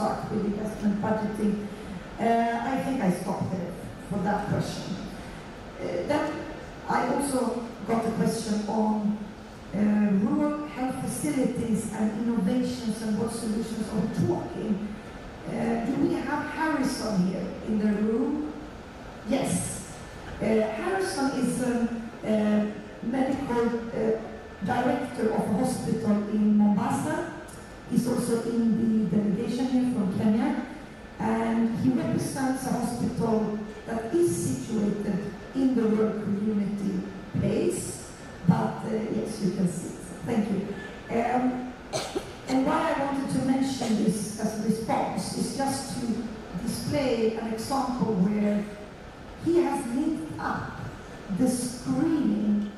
start with investment budgeting. I think I stopped there for that question. Then I also got a question on rural health facilities and innovations and what solutions are we talking. Do we have Harrison here in the room? Yes. Harrison is a medical director of a hospital in Mombasa. He's also in the delegation here from Kenya. And he represents a hospital that is situated in the rural community place. But yes, you can see it. Thank you. And why I wanted to mention this as a response is just to display an example where he has linked up the screening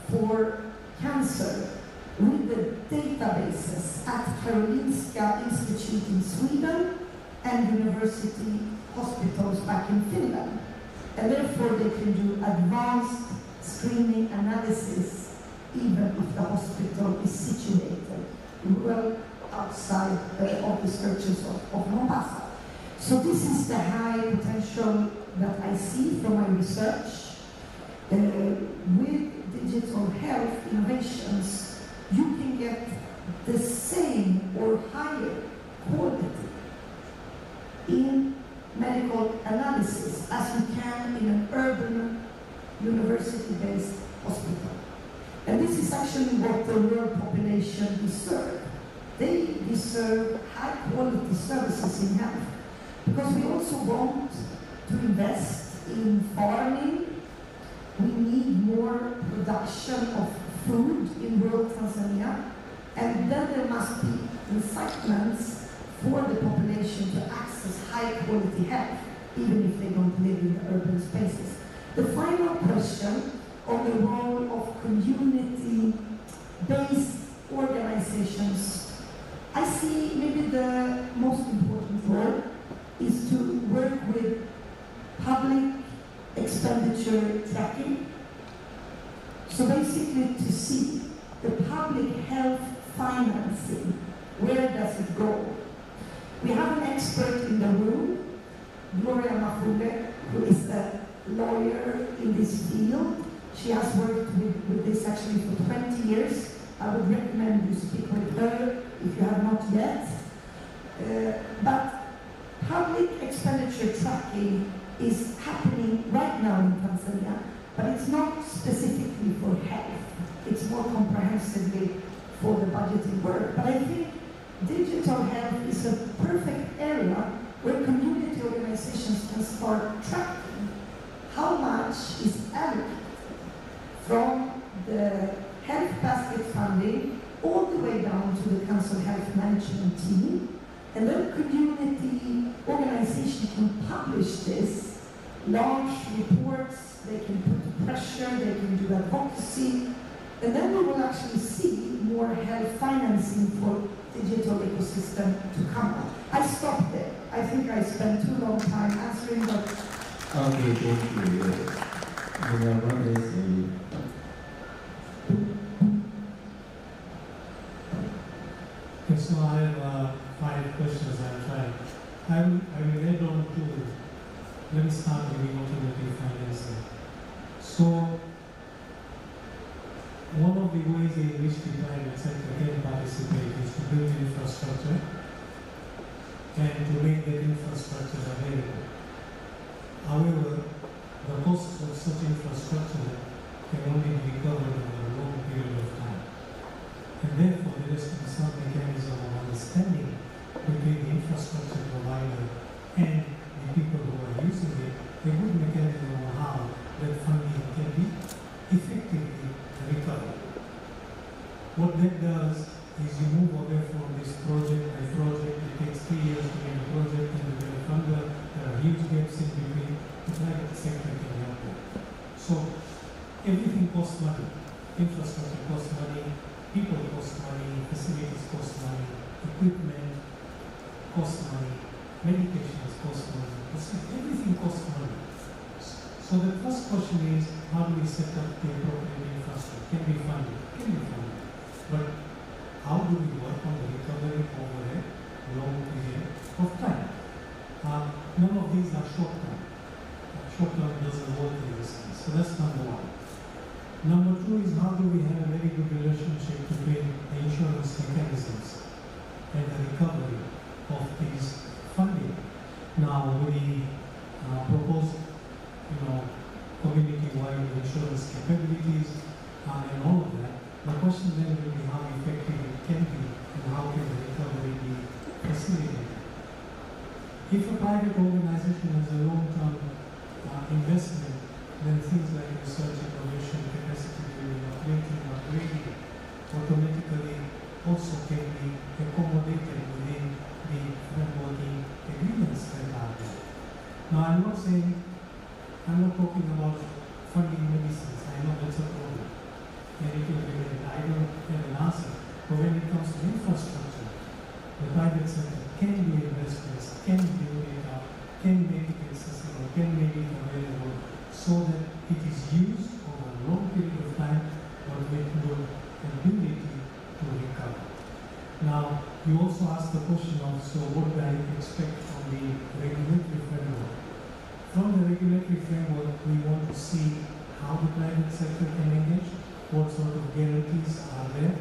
for cancer with the databases at Karolinska Institute in Sweden and university hospitals back in Finland. And therefore they can do advanced screening analysis even if the hospital is situated well outside of the skirts of Mombasa. So this is the high potential that I see from my research. With digital health innovations, you can get the same or higher quality in medical analysis as you can in an urban university-based hospital. And this is actually what the rural population deserve. They deserve high-quality services in health because we also want to invest in farming. We need more production of food in rural Tanzania, and then there must be incitements for the population to access high-quality health, even if they don't live in the urban spaces. The final question on the role of community-based organizations, I see maybe the most important role is to work with public expenditure tracking. So basically to see the public health financing, where does it go? We have an expert in the room, Gloria Mafule, who is a lawyer in this field. She has worked with this actually for 20 years. I would recommend you speak with her if you have not yet. But public expenditure tracking is happening right now in Tanzania, but it's not specifically for health. It's more comprehensively for the budgeting work. But I think digital health is a perfect area where community organizations can start tracking how much is allocated from the health basket funding all the way down to the council health management team. And then community organizations can publish this, launch reports, they can put pressure, they can do advocacy, and then we will actually see more health financing for digital ecosystem to come up. I stopped there. I think I spent too long time answering, but... Okay, thank you. Okay, so I have 5 questions I'm trying. I will add on to, let me start with the alternative financing. So, one of the ways in which the private sector can participate is to build infrastructure and to make that infrastructure available. However, the costs of such infrastructure can only be recovered over a long period of time. And therefore, there has to be some mechanism of understanding between the infrastructure provider and the people who are using it, a good mechanism of how that funding can be effectively recovered. What that does is you move away from this project by project. It takes 3 years to get a project and to get a funder. There are huge gaps in between. The private sector can help that. So everything costs money. Infrastructure costs money, people cost money, facilities cost money, equipment costs money, medications cost money, everything costs money. So the first question is, how do we set up the appropriate infrastructure? Can be funded? Can be funded. But how do we work on the recovery over a long period of time? none of these are short-term. Short-term doesn't work in this case. So that's number one. Number two is how do we have a very good relationship between the insurance mechanisms and the recovery of these funding. Now we propose, community-wide insurance capabilities and all of that. The question then will be how effective it can be and how can the recovery be facilitated. If a private organization has a long-term investment, then things like research, innovation, capacity building, upgrading automatically also can be accommodated within the frameworking agreements that are there. Now I'm not talking about funding medicines. I know that's a problem. And it will be related. I don't have an answer. But when it comes to infrastructure, the private sector can do investments, can build it up, can make it accessible, can make it available so that it is used over a long period of time but with good ability to recover. Now, you also asked the question of, so what do I expect from the regulatory framework? From the regulatory framework, we want to see how the private sector can engage, what sort of guarantees are there,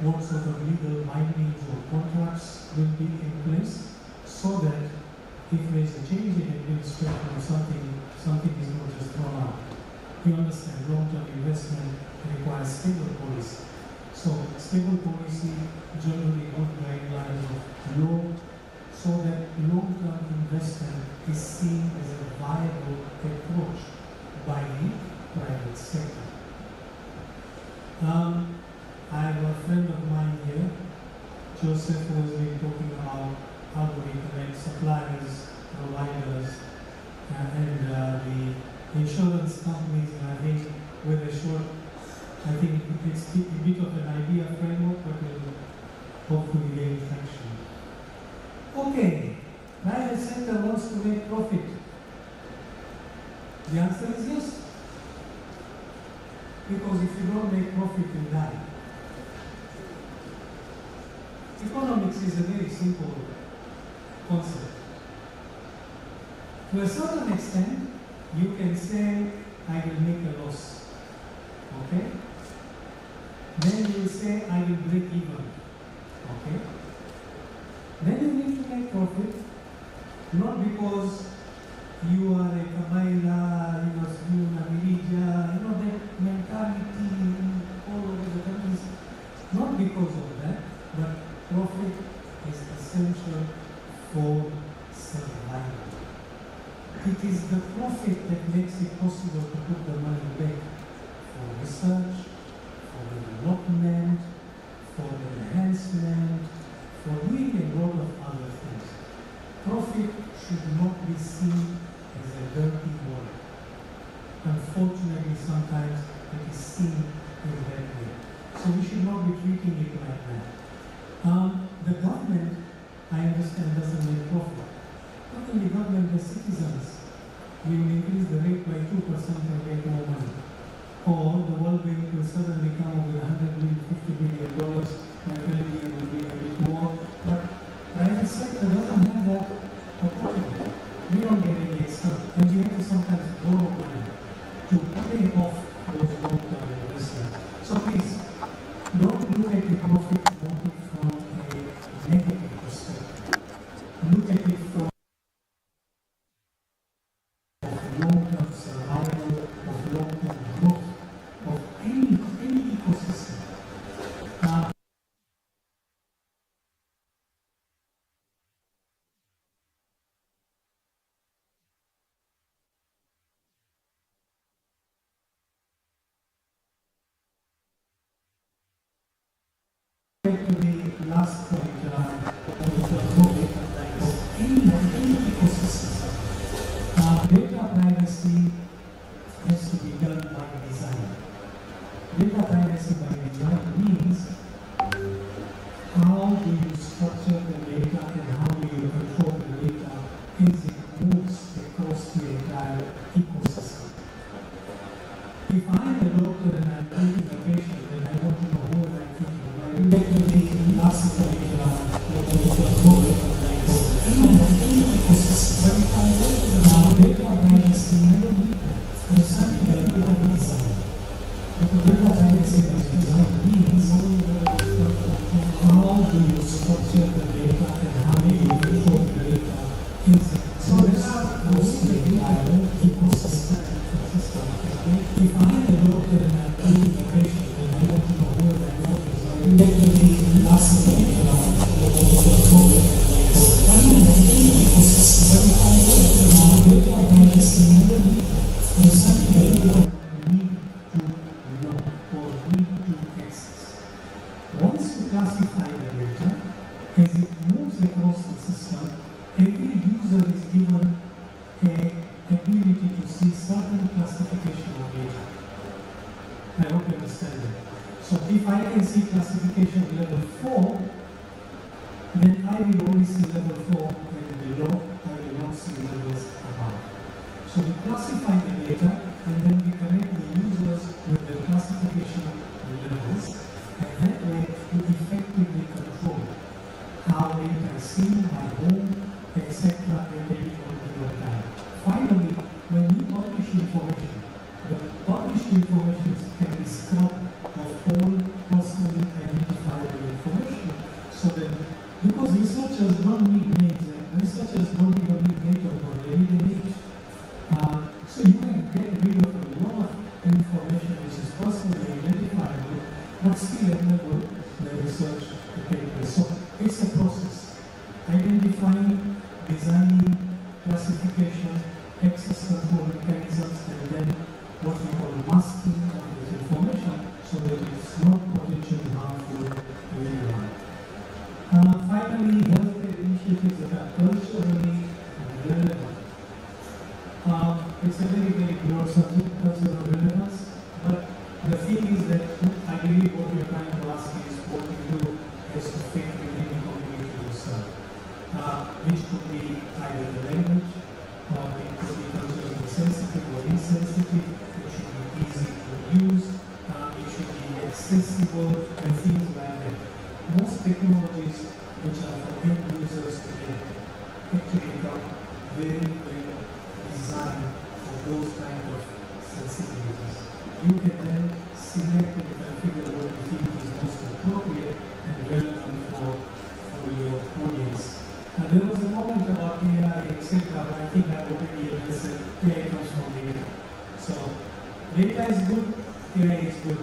what sort of legal bindings or contracts will be in place, so that if there is a change in administration or something is not just thrown out. You understand, long-term investment requires stable policy. So stable policy, generally good guidelines of law, so that long-term investment is seen as a viable approach by the private sector. I have a friend of mine here, Joseph, who has been talking about how do we connect suppliers, providers, and the insurance companies. And I think with a short, I think it's a bit of an idea framework, but will hopefully gain traction. Okay, private sector wants to make profit. The answer is yes. Because if you don't make profit, you die. Economics is a very simple concept. To a certain extent, you can say, I will make a loss. Okay? Then you will say, I will break even. Okay? Then you need to make profit, not because you are a Kabaila, you are a Mirija, that mentality all over the countries. Not because of that, but profit is essential for survival. It is the profit that makes it possible to put the money back for research, for development, for enhancement, for doing a lot of other things. Profit should not be seen as a dirty word. Unfortunately, sometimes it is seen in that way. So we should not be treating it like that. The government, I understand, doesn't make profit. Not only government, the citizens will increase the rate by 2% and get more money. Or the World Bank will suddenly come up with $150 billion and it will be a bit more. But private sector doesn't have that authority. We don't get any extra. And we have to sometimes borrow money to pay off those long-term investments. So please, don't look at the profit motive from a negative perspective. Look at it from long-term survival, of long-term growth, of any ecosystem. Back to the last point, any ecosystem. Data privacy has to be done by design. Data privacy by design means how do you structure the data and how do you control the data as it moves across the entire ecosystem. If I'm a doctor and I'm treating a patient and I want to know who I'm treating, I will get to the last point every user is given a ability to see certain classification of data. I hope you understand that. So if I can see classification level 4, then I will only see level 4 and below, I will not see levels above. So we classify the data and then we connect the users with the classification levels, and that way we effectively control how data is seen by whom, etc. and depending on the time. Finally, when you publish information, the published information can be scrubbed of all personally identifiable information, so that because researchers don't need names, and researchers don't even need data or they need an age. So you can get rid of a lot of information which is personally identifiable, but still enable the research to take place. So it's a process. Identifying, designing, classification, access control mechanisms, and then what we call masking of this information so that it's not potentially harmful to anyone. Finally, healthcare initiatives that are culturally relevant. It's a very, very broad subject, cultural relevance, but the thing is that I believe what we're trying to ask is what we do has to fit within the community itself, which could be either the language, or it could be culturally sensitive or insensitive, it should be easy to use, it should be accessible, and things like that. Most technologies which are for end users today actually come very well designed for those kind of sensitivities. You can then select and configure what you think is most appropriate and relevant for your audience. Now, there was a moment about AI, etc., but I think I already addressed it. AI comes from data. So, data is good, AI is good.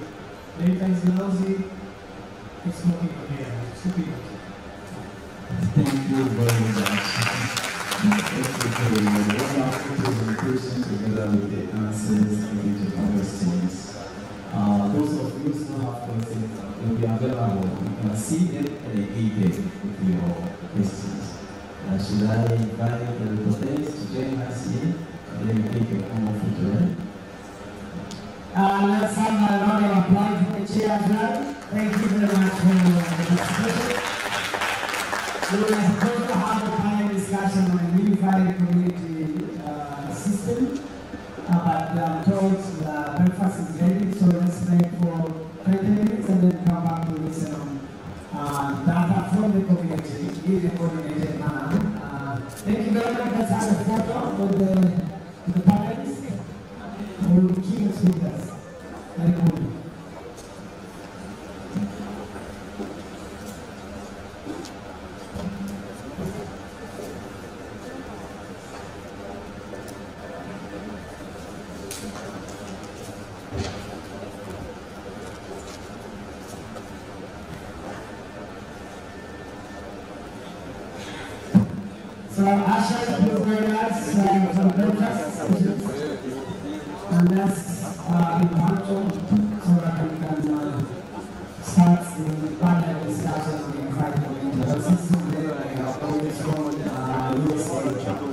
Data is lousy, it's not even AI, it's superior. Thank you very much. Thank you for your wonderful presentation together with the answers given to the questions. Those of you who still have questions will be available. You can see them at the gate with your questions. Should I invite the representatives to join us here? And then we take a common photo. Let's have a round of applause for the chair as well. Thank you very much for the participation. We were supposed to have a panel discussion on the unified community system, but I'm told the breakfast is ready, so let's break for 20 minutes and then come back to listen on data from the community in a coordinated manner. Thank you very much. Let's have a photo with the panelists. We'll keep us with us. Very good. So Asha, please join us for the breakfast, and let's be punctual so that we can start the panel discussion on the unified community system. Then always from real estate.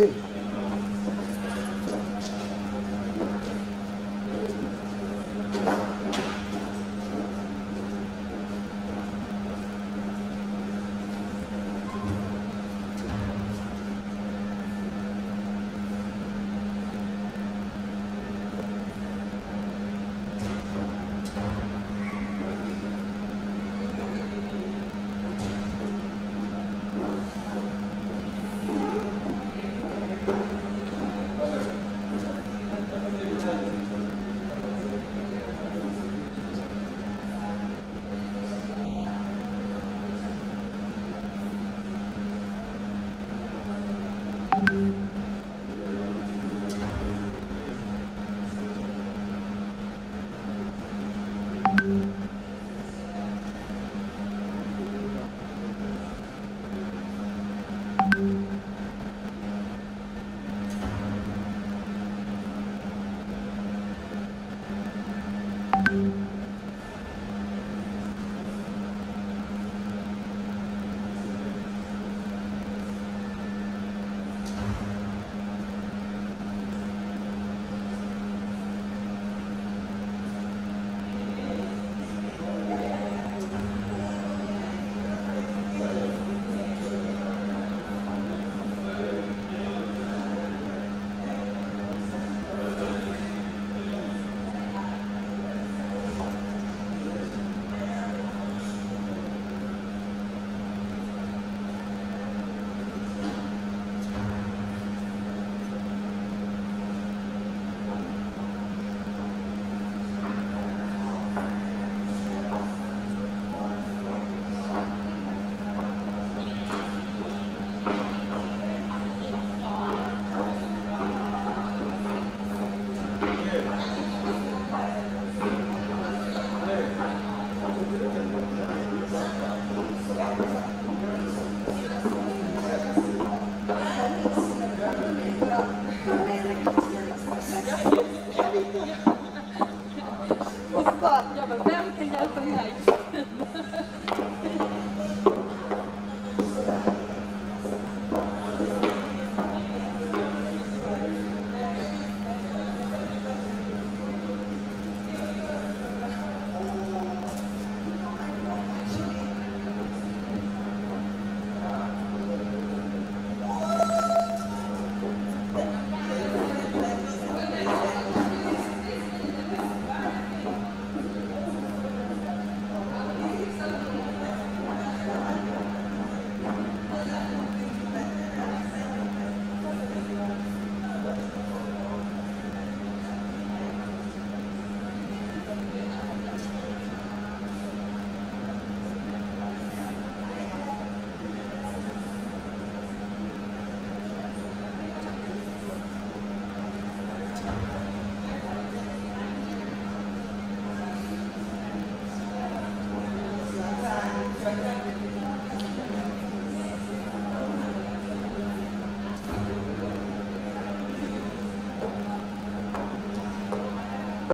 Okay.